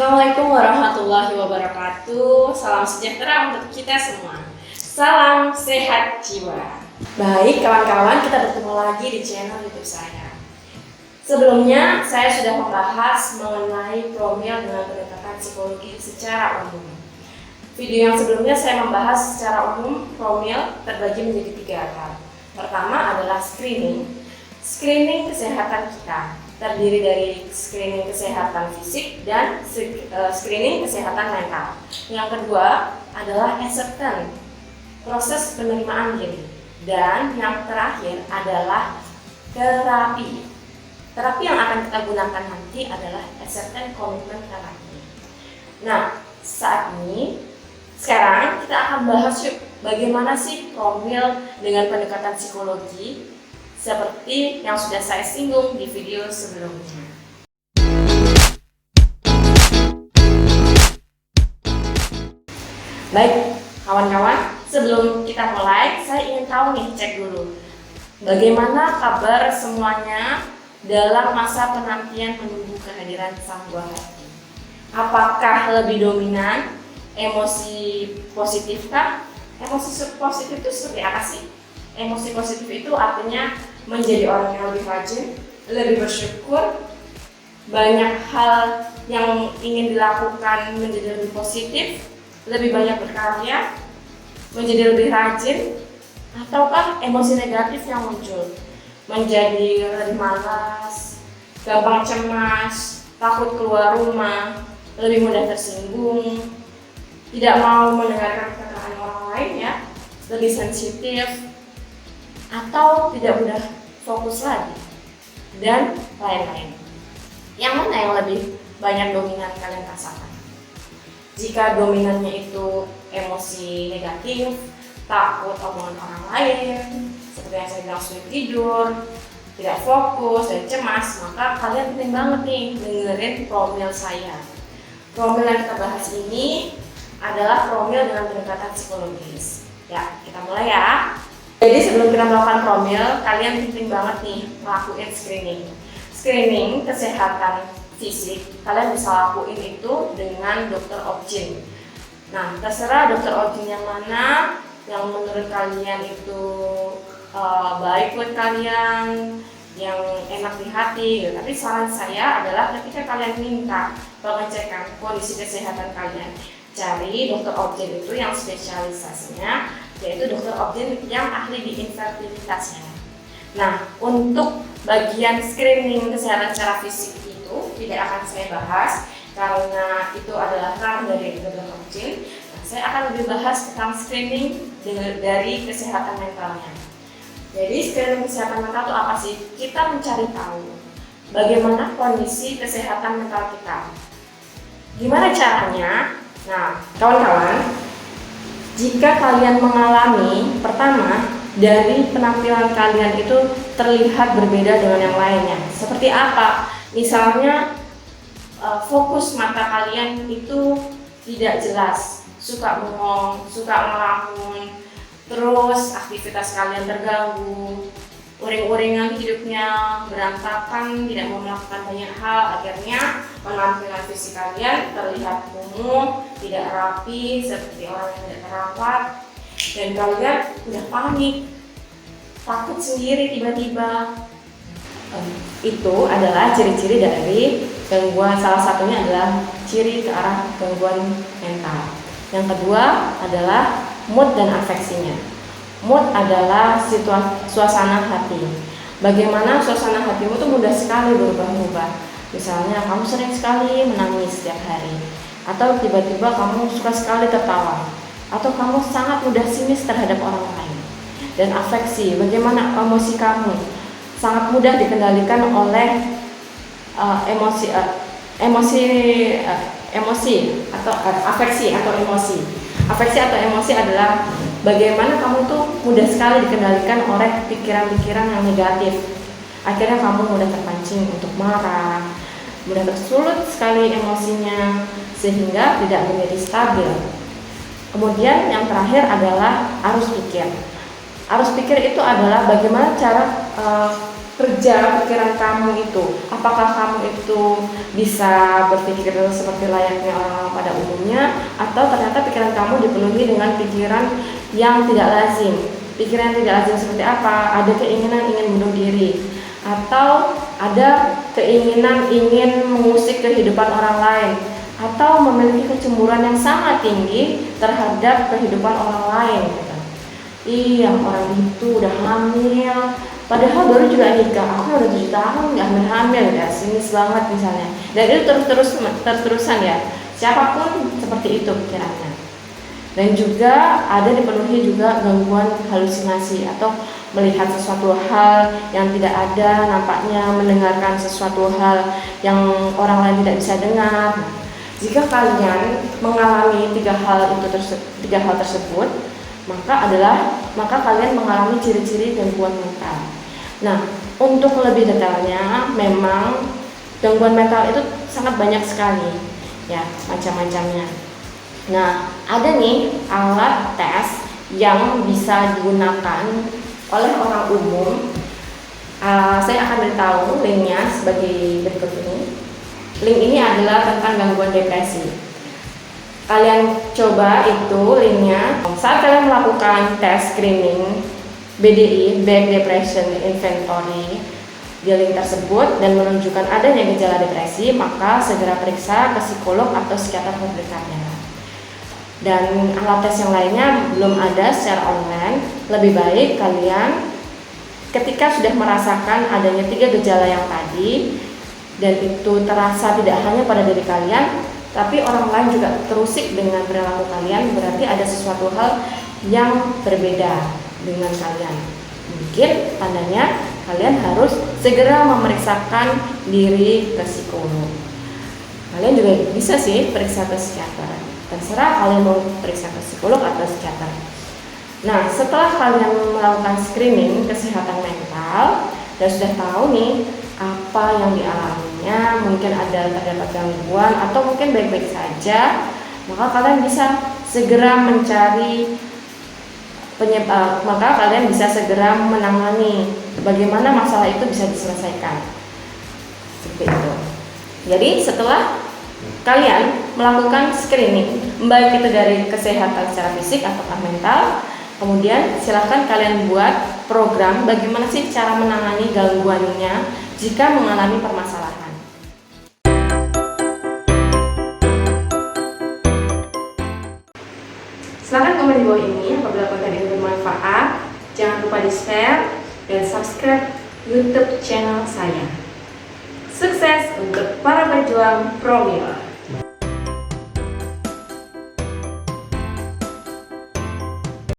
Assalamualaikum warahmatullahi wabarakatuh. Salam sejahtera untuk kita semua. Salam sehat jiwa. Baik kawan-kawan, kita bertemu lagi di channel YouTube saya. Sebelumnya saya sudah membahas mengenai promil dengan pendekatan psikologi secara umum. Video yang sebelumnya saya membahas secara umum promil terbagi menjadi 3 hal. Pertama adalah screening kesehatan kita. Terdiri dari screening kesehatan fisik dan screening kesehatan mental. Yang kedua adalah acceptance, proses penerimaan diri. Dan yang terakhir adalah terapi. Terapi yang akan kita gunakan nanti adalah acceptance commitment terapi. Nah, sekarang kita akan bahas bagaimana sih promil dengan pendekatan psikologi seperti yang sudah saya singgung di video sebelumnya. Baik, kawan-kawan, sebelum kita mulai, saya ingin tahu nih, cek dulu. Bagaimana kabar semuanya dalam masa penantian menunggu kehadiran sang buah hati? Apakah lebih dominan emosi positifkah? Emosi positif itu seperti apa sih? Emosi positif itu artinya menjadi orang yang lebih rajin, lebih bersyukur, banyak hal yang ingin dilakukan menjadi lebih positif, lebih banyak berkarya, menjadi lebih rajin, ataukah emosi negatif yang muncul, menjadi lebih malas, gampang cemas, takut keluar rumah, lebih mudah tersinggung, tidak mau mendengarkan perkataan orang lain ya, lebih sensitif, atau tidak mudah fokus lagi, dan lain-lain. Yang mana yang lebih banyak dominan kalian rasakan? Jika dominannya itu emosi negatif, takut omongan orang lain, seperti yang saya bilang sulit tidur, tidak fokus dan cemas, maka kalian penting banget nih dengerin promil saya. Promil yang kita bahas ini adalah promil dengan pendekatan psikologis. Ya, kita mulai ya. Jadi sebelum kita melakukan promil, kalian penting banget nih lakuin screening kesehatan fisik. Kalian bisa lakuin itu dengan dokter objin. Nah, terserah dokter objin yang mana yang menurut kalian itu baik buat kalian, yang enak di hati. Tapi saran saya adalah ketika kalian minta pengecekan kondisi kesehatan kalian, cari dokter objin itu yang spesialisasinya yaitu dokter objin yang ahli di infertilitasnya. Nah, untuk bagian screening kesehatan secara fisik itu tidak akan saya bahas karena itu adalah ranah dari dokter objin. Nah, saya akan lebih bahas tentang screening dari kesehatan mentalnya. Jadi screening kesehatan mental itu apa sih? Kita mencari tahu bagaimana kondisi kesehatan mental kita. Gimana caranya? Nah, kawan-kawan, jika kalian mengalami, pertama, dari penampilan kalian itu terlihat berbeda dengan yang lainnya. Seperti apa? Misalnya, fokus mata kalian itu tidak jelas, suka bengong, suka ngelamun, terus aktivitas kalian terganggu, uring-uringan hidupnya berantakan, tidak mau melakukan banyak hal, akhirnya penampilan fisik kalian terlihat kumuh, tidak rapi, seperti orang yang tidak terawat, dan kalian udah panik, takut sendiri tiba-tiba. Itu adalah ciri-ciri dari gangguan, salah satunya adalah ciri ke arah gangguan mental. Yang kedua adalah mood dan afeksinya. Mood adalah suasana hati. Bagaimana suasana hatimu tuh mudah sekali berubah-ubah. Misalnya kamu sering sekali menangis setiap hari, atau tiba-tiba kamu suka sekali tertawa, atau kamu sangat mudah sinis terhadap orang lain. Dan afeksi, bagaimana emosi kamu sangat mudah dikendalikan oleh emosi atau afeksi atau emosi. Afeksi atau emosi adalah bagaimana kamu tuh mudah sekali dikendalikan oleh pikiran-pikiran yang negatif. Akhirnya kamu mudah terpancing untuk marah, mudah tersulut sekali emosinya, sehingga tidak menjadi stabil. Kemudian yang terakhir adalah arus pikir. Arus pikir itu adalah bagaimana cara kerja pikiran kamu itu. Apakah kamu itu bisa berpikir seperti layaknya orang pada umumnya, atau ternyata pikiran kamu dipenuhi dengan pikiran yang tidak lazim. Pikiran yang tidak lazim seperti apa? Ada keinginan ingin bunuh diri, atau ada keinginan ingin mengusik kehidupan orang lain, atau memiliki kecemburuan yang sangat tinggi terhadap kehidupan orang lain. Iya, orang itu udah hamil, padahal baru juga nikah, aku udah 7 tahun nggak hamil ya, sinis banget misalnya. Dan itu terus-terusan ya, siapapun seperti itu pikirannya. Dan juga ada dipenuhi juga gangguan halusinasi atau melihat sesuatu hal yang tidak ada, nampaknya mendengarkan sesuatu hal yang orang lain tidak bisa dengar. Jika kalian mengalami tiga hal tersebut, maka kalian mengalami ciri-ciri gangguan mental. Nah, untuk lebih detailnya, memang gangguan mental itu sangat banyak sekali, ya, macam-macamnya. Nah, ada nih alat tes yang bisa digunakan oleh orang umum. Saya akan beritahu linknya sebagai berikut ini. Link ini adalah tentang gangguan depresi. Kalian coba itu linknya saat kalian melakukan tes screening BDI, Back Depression Inventory, di link tersebut dan menunjukkan adanya gejala depresi, maka segera periksa ke psikolog atau psikiater terdekatnya. Dan alat tes yang lainnya belum ada secara online. Lebih baik kalian ketika sudah merasakan adanya 3 gejala yang tadi, dan itu terasa tidak hanya pada diri kalian, tapi orang lain juga terusik dengan perilaku kalian, berarti ada sesuatu hal yang berbeda dengan kalian. Mungkin tandanya kalian harus segera memeriksakan diri ke psikolog. Kalian juga bisa sih periksa ke psikiater. Terserah kalian mau periksa ke psikolog atau psikiater. Nah, setelah kalian melakukan screening kesehatan mental dan sudah tahu nih apa yang dialaminya, mungkin ada terdapat gangguan atau mungkin baik-baik saja, maka kalian bisa segera mencari penyebab, maka kalian bisa segera menangani bagaimana masalah itu bisa diselesaikan. Seperti itu. Jadi setelah kalian melakukan screening, baik itu dari kesehatan secara fisik atau mental, kemudian silahkan kalian buat program bagaimana sih cara menangani gangguannya jika mengalami permasalahan. Silahkan komen di bawah ini apabila konten ini bermanfaat. Jangan lupa di-share dan subscribe YouTube channel saya. Sukses untuk para pejuang Promil.